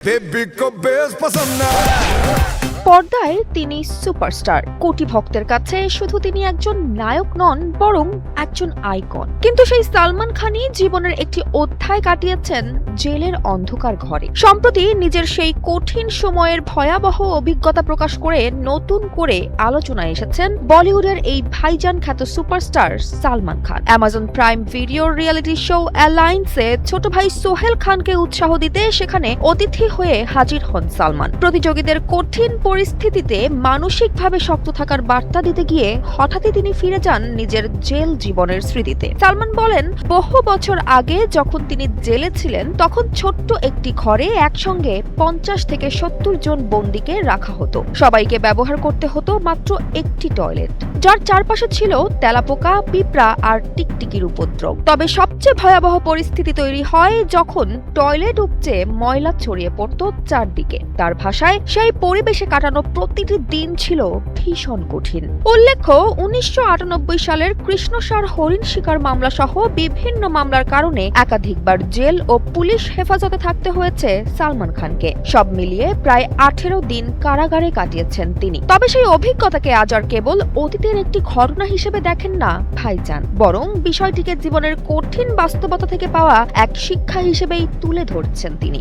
Baby को base पसंद है। পর্দায় তিনি সুপারস্টার। কোটি ভক্তের কাছে শুধু তিনি একজন নায়ক নন, বরং একজন আইকন। কিন্তু সেই সালমান খানই জীবনের একটি অধ্যায় কাটিয়েছেন জেলের অন্ধকার ঘরে। সম্প্রতি নিজের সেই কঠিন সময়ের ভয়াবহ অভিজ্ঞতা প্রকাশ করে নতুন করে আলোচনায় এসেছেন বলিউডের এই ভাইজান খ্যাত superstar Salman Khan. Amazon prime ভিডিওর রিয়েলিটি শো অ্যালায়েন্সে ছোট ভাই সোহেল খানকে উৎসাহ দিতে সেখানে অতিথি হয়ে হাজির হন সালমান। প্রতিযোগীদের কঠিন পরিস্থিতিতে মানসিকভাবে শক্ত থাকার বার্তা দিতে গিয়ে হঠাৎই তিনি ফিরে যান নিজের জেল জীবনের স্মৃতিতে। সালমান বলেন, বহু বছর আগে যখন তিনি জেলে ছিলেন তখন ছোট্ট একটি ঘরে একসঙ্গে 50 থেকে 70 জন বন্দীকে রাখা হতো। সবাইকে ব্যবহার করতে হতো মাত্র একটি টয়লেট, যার চারপাশে ছিল তেলাপোকা, পিঁপড়া আর টিকটিকির উপদ্রব। তবে সবচেয়ে ভয়াবহ পরিস্থিতি তৈরি হয় যখন টয়লেট উপচে ময়লা ছড়িয়ে পড়তো চারদিকে। তার ভাষায়, সেই পরিবেশে কাটানো প্রতিটি দিন ছিল ভীষণ কঠিন। উল্লেখ্য, 1998 সালের কৃষ্ণসার হরিণ শিকার মামলা সহ বিভিন্ন মামলার কারণে একাধিকবার জেল ও পুলিশ হেফাজতে থাকতে হয়েছে সালমান খানকে। সব মিলিয়ে প্রায় 18 দিন কারাগারে কাটিয়েছেন তিনি। তবে সেই অভিজ্ঞতাকে আজ আর কেবল অতীতের একটি ঘটনা হিসেবে দেখেন না ভাইজান, বরং বিষয়টিকে জীবনের কঠিন বাস্তবতা থেকে পাওয়া এক শিক্ষা হিসেবেই তুলে ধরছেন তিনি।